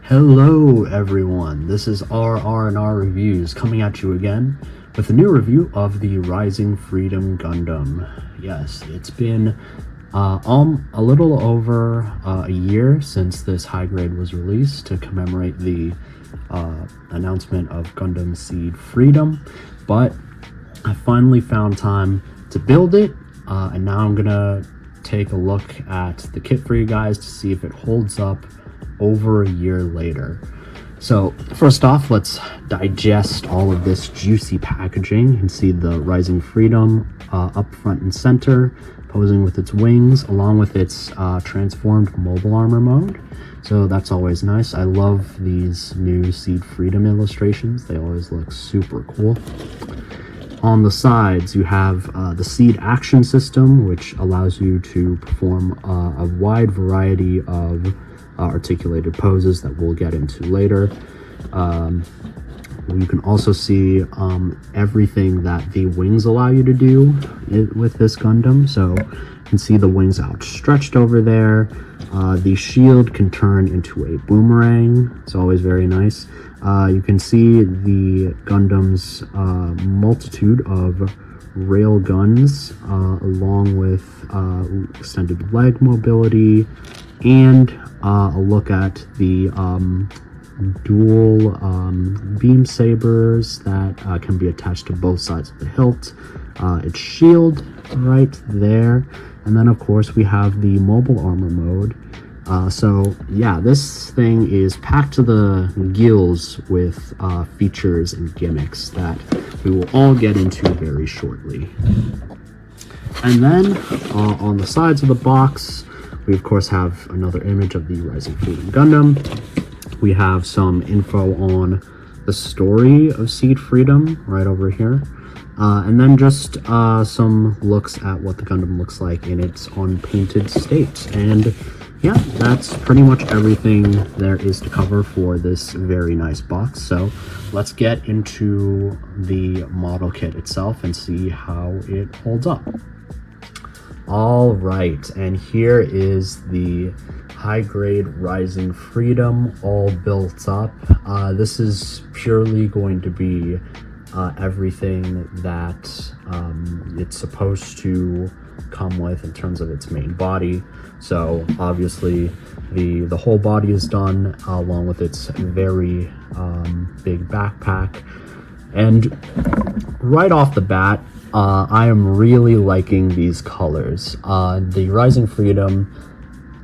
Hello everyone, this is RR&R Reviews coming at you again with a new review of the Rising Freedom Gundam. Yes, it's been a little over a year since this high grade was released to commemorate the announcement of Gundam Seed Freedom, but I finally found time to build it, and now I'm gonna take a look at the kit for you guys to see if it holds up over a year later. So first off, let's digest all of this juicy packaging. You can see the Rising Freedom up front and center, posing with its wings, along with its transformed mobile armor mode. So that's always nice. I love these new Seed Freedom illustrations. They always look super cool. On the sides, you have the Seed Action System, which allows you to perform a wide variety of articulated poses that we'll get into later. You can also see everything that the wings allow you to do with this Gundam. So you can see the wings outstretched over there. The shield can turn into a boomerang. It's always very nice. You can see the Gundam's multitude of rail guns, along with extended leg mobility, and a look at the dual beam sabers that can be attached to both sides of the hilt, its shield right there, and then of course we have the mobile armor mode. So yeah, this thing is packed to the gills with features and gimmicks that we will all get into very shortly. And then on the sides of the box, we of course have another image of the Rising Freedom Gundam. We have some info on the story of Seed Freedom right over here. And then just some looks at what the Gundam looks like in its unpainted state. And yeah, that's pretty much everything there is to cover for this very nice box. So let's get into the model kit itself and see how it holds up. All right, and here is the high-grade Rising Freedom all built up. This is purely going to be everything that it's supposed to come with in terms of its main body. So obviously the whole body is done, along with its very big backpack. And right off the bat, I am really liking these colors. The Rising Freedom,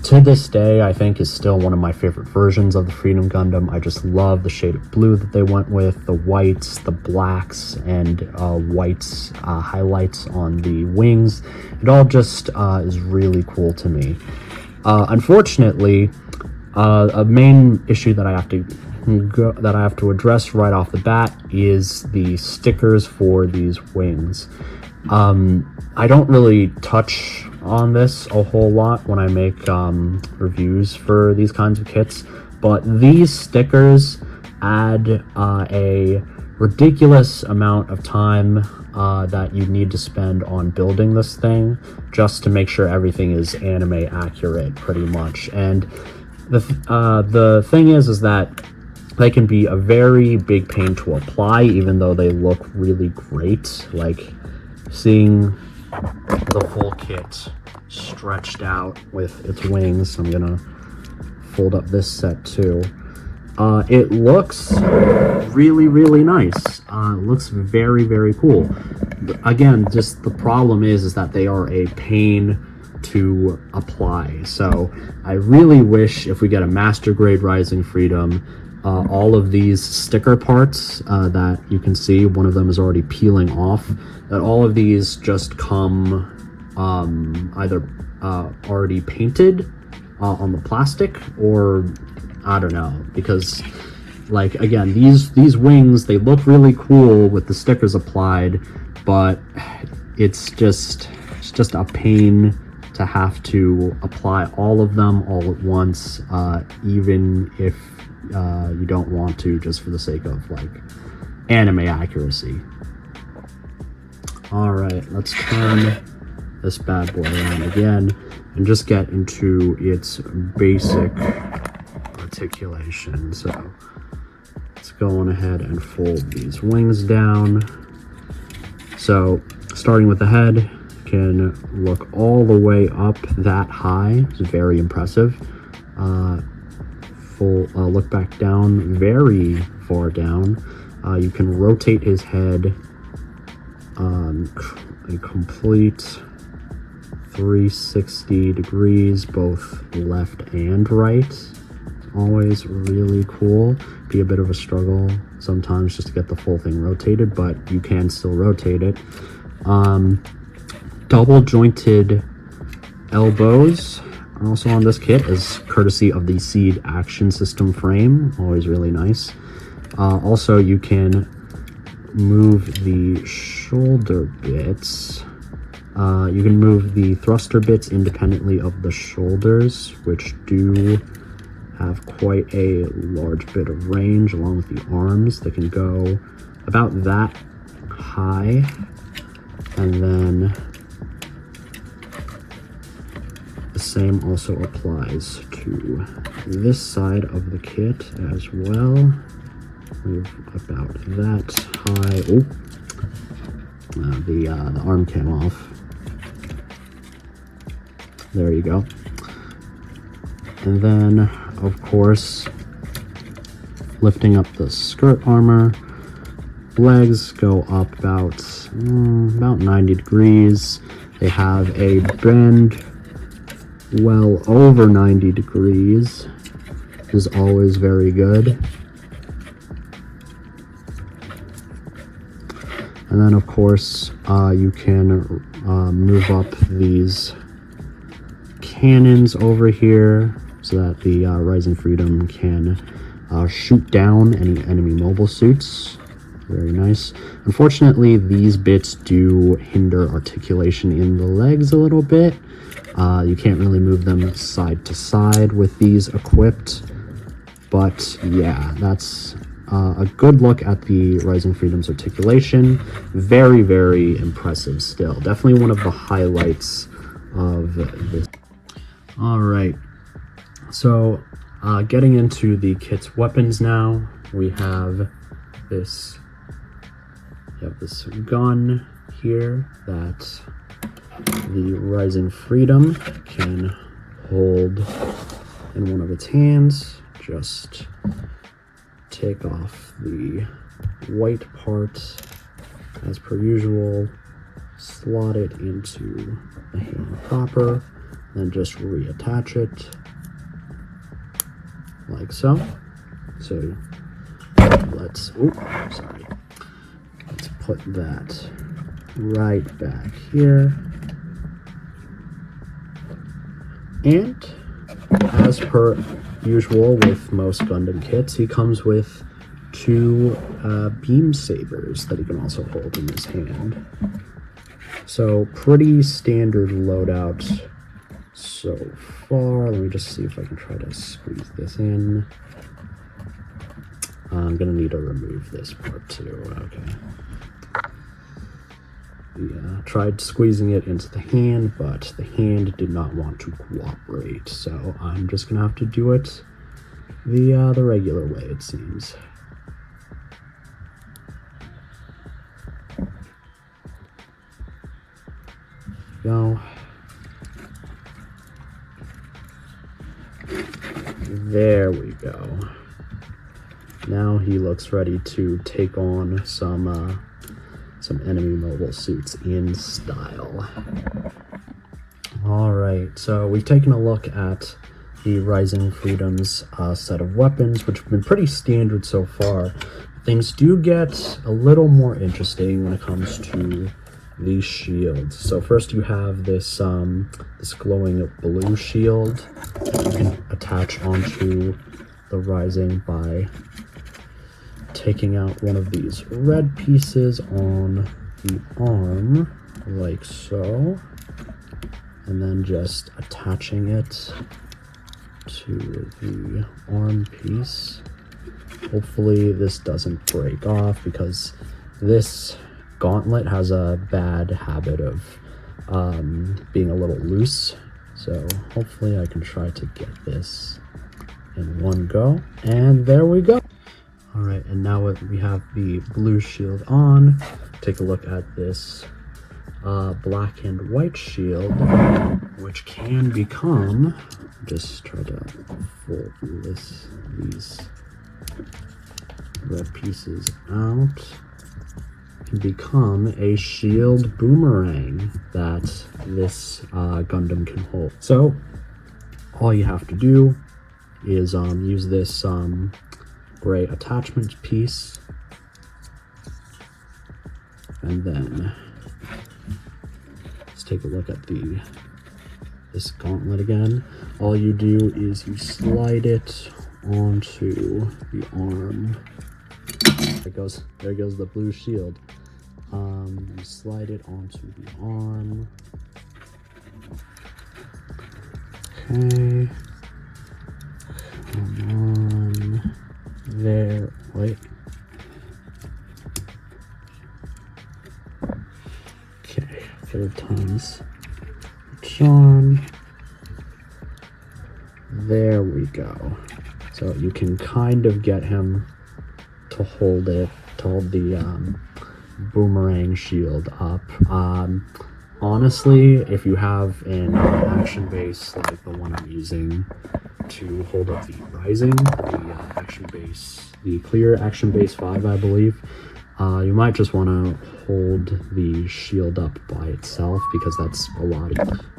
to this day, I think is still one of my favorite versions of the Freedom Gundam. I just love the shade of blue that they went with, the whites, the blacks, and whites highlights on the wings. It all just is really cool to me. Unfortunately, a main issue that I have to address right off the bat is the stickers for these wings. I don't really touch on this a whole lot when I make reviews for these kinds of kits, but these stickers add a ridiculous amount of time that you need to spend on building this thing just to make sure everything is anime accurate, pretty much. And the thing is that they can be a very big pain to apply, even though they look really great. Like seeing the full kit stretched out with its wings. I'm gonna fold up this set too. It looks really nice. It looks very cool. Again, just the problem is that they are a pain to apply. So I really wish if we get a master grade Rising Freedom, all of these sticker parts that you can see, one of them is already peeling off, that all of these just come either already painted on the plastic, or I don't know, because like again, these wings, they look really cool with the stickers applied, but it's just a pain to have to apply all of them all at once, even if you don't want to, just for the sake of like anime accuracy. All right, let's turn this bad boy around again and just get into its basic articulation. So let's go on ahead and fold these wings down. So starting with the head, can look all the way up that high. It's very impressive. Look back down, very far down. You can rotate his head a complete 360 degrees, both left and right. Always really cool. Be a bit of a struggle sometimes just to get the full thing rotated, but you can still rotate it. Double jointed elbows are also on this kit, as courtesy of the Seed Action System frame. Always really nice. Also, you can move the shoulder bits. You can move the thruster bits independently of the shoulders, which do have quite a large bit of range, along with the arms. They can go about that high, and then the same also applies to this side of the kit as well. Move about that high. Oh, the arm came off. There you go. And then, of course, lifting up the skirt armor. Legs go up about 90 degrees. They have a bend well over 90 degrees, which is always very good. And then, of course, you can move up these cannons over here so that the Rising Freedom can shoot down any enemy mobile suits. Very nice. Unfortunately, these bits do hinder articulation in the legs a little bit. You can't really move them side to side with these equipped. But yeah, that's a good look at the Rising Freedom's articulation. Very, very impressive still. Definitely one of the highlights of this. Alright, so getting into the kit's weapons now, we have this gun here that the Rising Freedom can hold in one of its hands. Just take off the white part as per usual, slot it into the hand proper, then just reattach it like so. So let's put that right back here. And as per usual with most Gundam kits, he comes with two beam sabers that he can also hold in his hand. So pretty standard loadout so far. Let me just see if I can try to squeeze this in. I'm gonna need to remove this part too. Okay. Yeah, tried squeezing it into the hand, but the hand did not want to cooperate, so I'm just gonna have to do it the regular way, it seems. Go. There we go. Now he looks ready to take on some enemy mobile suits in style. Alright, so we've taken a look at the Rising Freedom's set of weapons, which have been pretty standard so far. Things do get a little more interesting when it comes to these shields. So first you have this this glowing blue shield that you can attach onto the Rising by taking out one of these red pieces on the arm, like so, and then just attaching it to the arm piece. Hopefully this doesn't break off, because this gauntlet has a bad habit of being a little loose. So hopefully I can try to get this in one go, and there we go. All right, and now we have the blue shield on. Take a look at this black and white shield, which can become, just try to fold these red pieces out, can become a shield boomerang that this Gundam can hold. So all you have to do is use this gray attachment piece, and then let's take a look at this gauntlet again. All you do is you slide it onto the arm. There goes the blue shield. You slide it onto the arm. Okay. Come on. There. Wait. Okay. Third time's the charm. There we go. So you can kind of get him to hold the boomerang shield up. Honestly, if you have an action base like the one I'm using to hold up the Rising, the action base, the clear action base 5, I believe, you might just want to hold the shield up by itself, because that's a lot.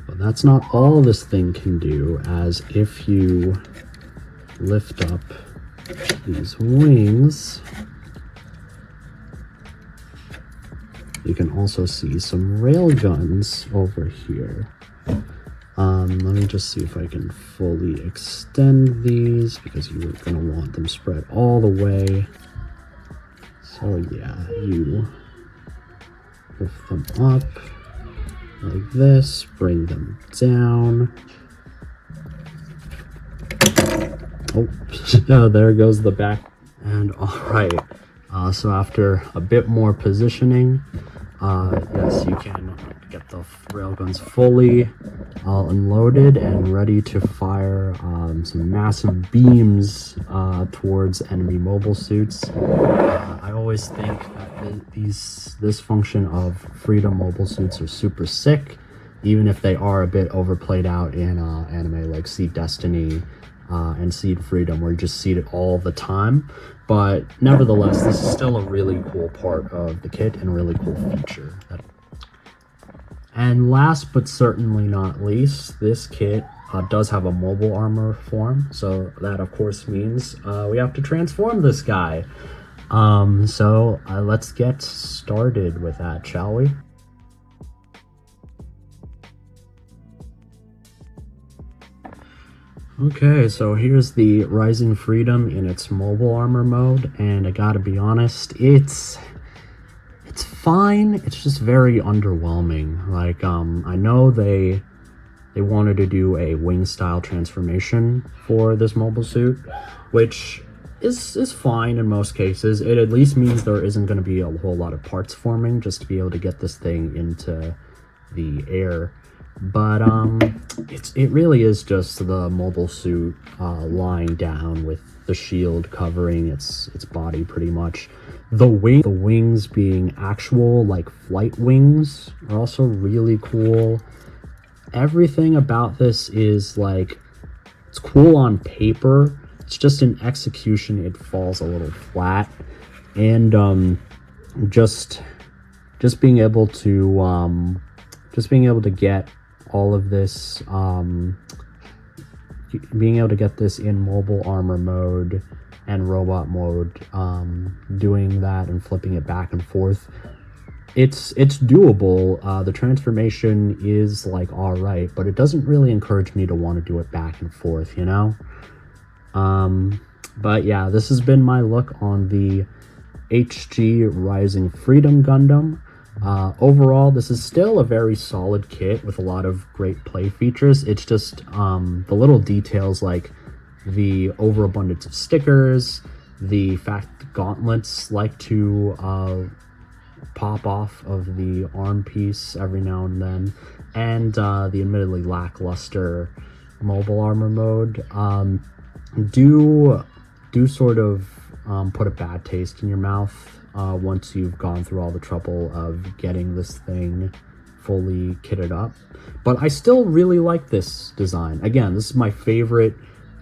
But that's not all this thing can do, as if you lift up these wings, you can also see some rail guns over here. Let me just see if I can fully extend these, because you're going to want them spread all the way. So yeah, you lift them up like this, bring them down. Oh, there goes the back. And all right, so after a bit more positioning, yes, you can get the railguns fully unloaded and ready to fire some massive beams towards enemy mobile suits. I always think that this function of Freedom mobile suits are super sick, even if they are a bit overplayed out in anime like Seed Destiny and Seed Freedom, where you just see it all the time. But nevertheless, this is still a really cool part of the kit and a really cool feature. And last but certainly not least, this kit does have a mobile armor form, so that of course means we have to transform this guy. So let's get started with that, shall we? Okay, so here's the Rising Freedom in its mobile armor mode, and I gotta be honest, it's fine. It's just very underwhelming. Like, I know they wanted to do a wing style transformation for this mobile suit, which is fine in most cases. It at least means there isn't going to be a whole lot of parts forming just to be able to get this thing into the air. But it really is just the mobile suit lying down with the shield covering its body pretty much. The wings being actual like flight wings are also really cool. Everything about this is like, it's cool on paper. It's just in execution it falls a little flat. And just being able to get all of this, being able to get this in mobile armor mode and robot mode, doing that and flipping it back and forth, it's doable. The transformation is like all right, but it doesn't really encourage me to want to do it back and forth, you know. But yeah, this has been my look on the HG Rising Freedom Gundam. Overall, this is still a very solid kit with a lot of great play features. It's just the little details like the overabundance of stickers, the fact that gauntlets like to pop off of the arm piece every now and then, and the admittedly lackluster mobile armor mode. do sort of put a bad taste in your mouth once you've gone through all the trouble of getting this thing fully kitted up. But I still really like this design. Again, this is my favorite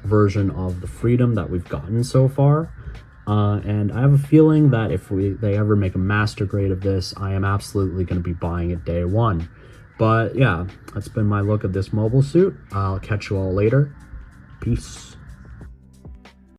version of the Freedom that we've gotten so far. And I have a feeling that if they ever make a master grade of this, I am absolutely going to be buying it day one. But yeah, that's been my look at this mobile suit. I'll catch you all later. Peace.